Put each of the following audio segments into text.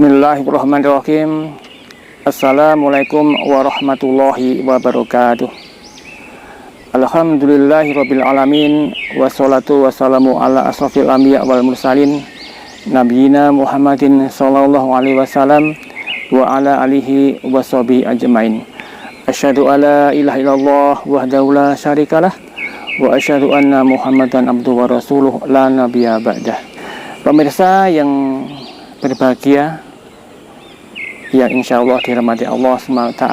Bismillahirrahmanirrahim. Assalamualaikum warahmatullahi wabarakatuh. Alhamdulillahirabbil alamin, wassalatu wassalamu ala asrofil anbiya wal mursalin nabiyina Muhammadin sallallahu alaihi wasallam wa ala alihi washabihi ajmain. Asyhadu alla ilaha illallah wahdahu la syarikalah wa asyhadu anna Muhammadan abduhu wa rasuluh la nabiyya ba'dah. Pemirsa yang berbahagia, yang insya Allah dirahmati Allah SWT,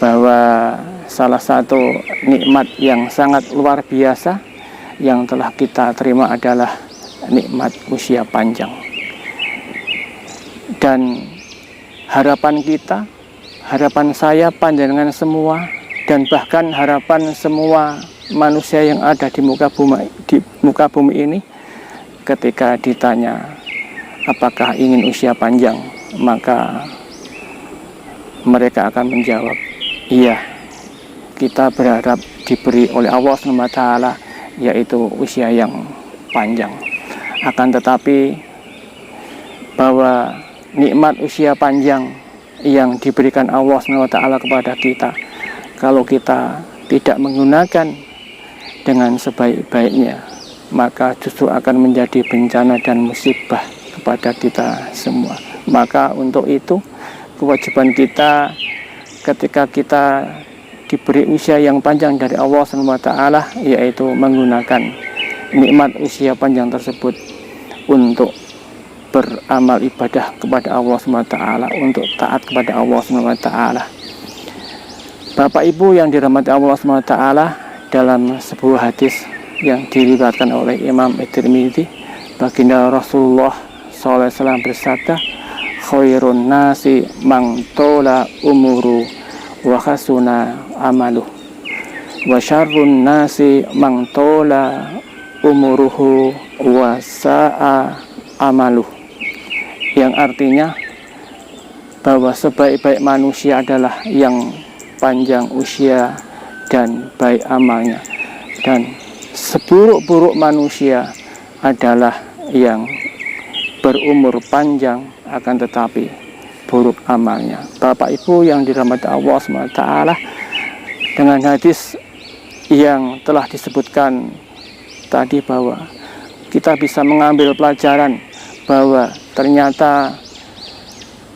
bahwa salah satu nikmat yang sangat luar biasa yang telah kita terima adalah nikmat usia panjang. Dan harapan kita, harapan saya, panjenengan semua, dan bahkan harapan semua manusia yang ada di muka bumi ini, ketika ditanya apakah ingin usia panjang, maka mereka akan menjawab, iya, kita berharap diberi oleh Allah SWT, yaitu usia yang panjang. Akan tetapi bahwa nikmat usia panjang yang diberikan Allah SWT kepada kita, kalau kita tidak menggunakan dengan sebaik-baiknya, maka justru akan menjadi bencana dan musibah kepada kita semua. Maka untuk itu kewajiban kita ketika kita diberi usia yang panjang dari Allah SWT, yaitu menggunakan nikmat usia panjang tersebut untuk beramal ibadah kepada Allah SWT, untuk taat kepada Allah SWT. Bapak Ibu yang dirahmati Allah SWT, dalam sebuah hadis yang diriwayatkan oleh Imam At-Tirmidzi, baginda Rasulullah SAW bersabda, khairun nasi man tola umuru wa hasuna amaluh wa syarrun nasi man tola umuruhu wa sa'a amaluh. Yang artinya bahwa sebaik-baik manusia adalah yang panjang usia dan baik amalnya, dan seburuk-buruk manusia adalah yang berumur panjang akan tetapi buruk amalnya. Bapak Ibu yang dirahmati Allah SWT, dengan hadis yang telah disebutkan tadi, bahwa kita bisa mengambil pelajaran bahwa ternyata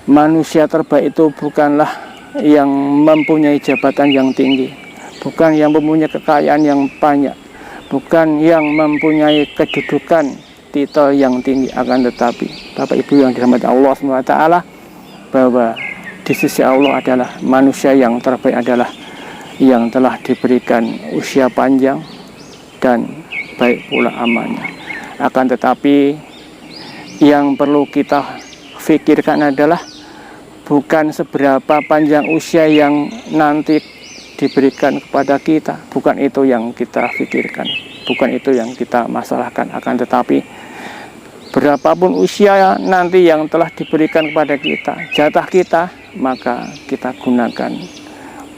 manusia terbaik itu bukanlah yang mempunyai jabatan yang tinggi, bukan yang mempunyai kekayaan yang banyak, bukan yang mempunyai kedudukan titel yang tinggi, akan tetapi Bapak Ibu yang dirahmati Allah SWT, bahwa di sisi Allah adalah manusia yang terbaik adalah yang telah diberikan usia panjang dan baik pula amalnya. Akan tetapi yang perlu kita pikirkan adalah bukan seberapa panjang usia yang nanti diberikan kepada kita, bukan itu yang kita pikirkan, bukan itu yang kita masalahkan. Akan tetapi berapapun usia nanti yang telah diberikan kepada kita, jatah kita, maka kita gunakan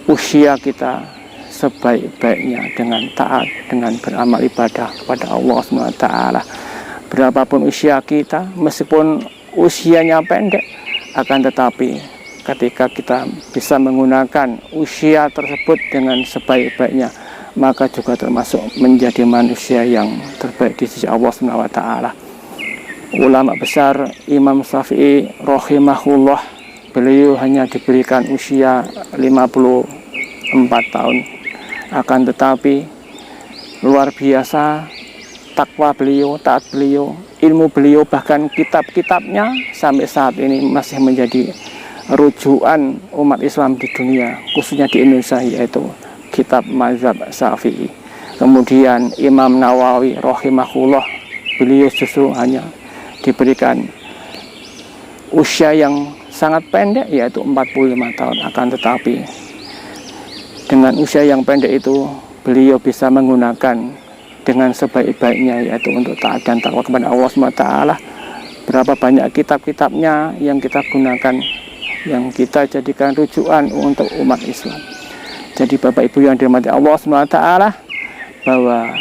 usia kita sebaik-baiknya dengan taat, dengan beramal ibadah kepada Allah SWT. Berapapun usia kita, meskipun usianya pendek, akan tetapi ketika kita bisa menggunakan usia tersebut dengan sebaik-baiknya, maka juga termasuk menjadi manusia yang terbaik di sisi Allah SWT. Ulama besar Imam Syafi'i rahimahullah, beliau hanya diberikan usia 54 tahun. Akan tetapi luar biasa takwa beliau, taat beliau, ilmu beliau, bahkan kitab-kitabnya sampai saat ini masih menjadi rujukan umat Islam di dunia, khususnya di Indonesia, yaitu kitab mazhab Syafi'i. Kemudian Imam Nawawi rahimahullah, beliau justru hanya diberikan usia yang sangat pendek, yaitu 45 tahun. Akan tetapi dengan usia yang pendek itu beliau bisa menggunakan dengan sebaik-baiknya, yaitu untuk taat dan takwa kepada Allah SWT. Berapa banyak kitab-kitabnya yang kita gunakan, yang kita jadikan rujukan untuk umat Islam. Jadi Bapak Ibu yang dirahmati Allah SWT, bahwa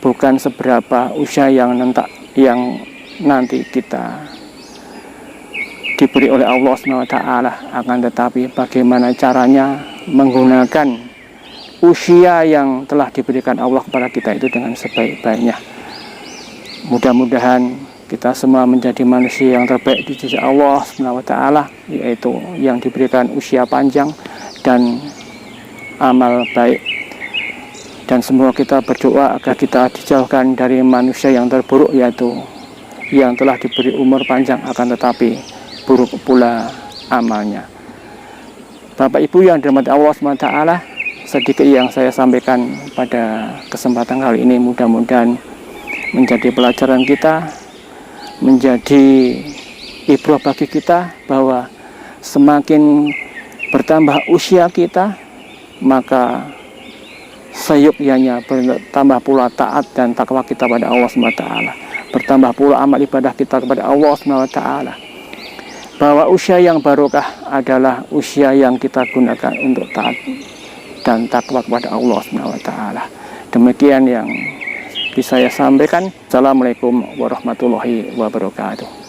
bukan seberapa usia yang nanti kita diberi oleh Allah SWT. Akan tetapi bagaimana caranya menggunakan usia yang telah diberikan Allah kepada kita itu dengan sebaik-baiknya. Mudah-mudahan kita semua menjadi manusia yang terbaik di sisi Allah SWT, yaitu yang diberikan usia panjang dan amal baik. Dan semua kita berdoa agar kita dijauhkan dari manusia yang terburuk, yaitu yang telah diberi umur panjang akan tetapi buruk pula amalnya. Bapak Ibu yang dirahmati Allah SWT, sedikit yang saya sampaikan pada kesempatan kali ini mudah-mudahan menjadi pelajaran kita, menjadi ibrah bagi kita, bahwa semakin bertambah usia kita, maka seyogyanya bertambah pula taat dan takwa kita pada Allah SWT, bertambah pula amal ibadah kita kepada Allah SWT, bahwa usia yang barokah adalah usia yang kita gunakan untuk taat dan takwa kepada Allah SWT. Demikian yang bisa saya sampaikan. Assalamualaikum warahmatullahi wabarakatuh.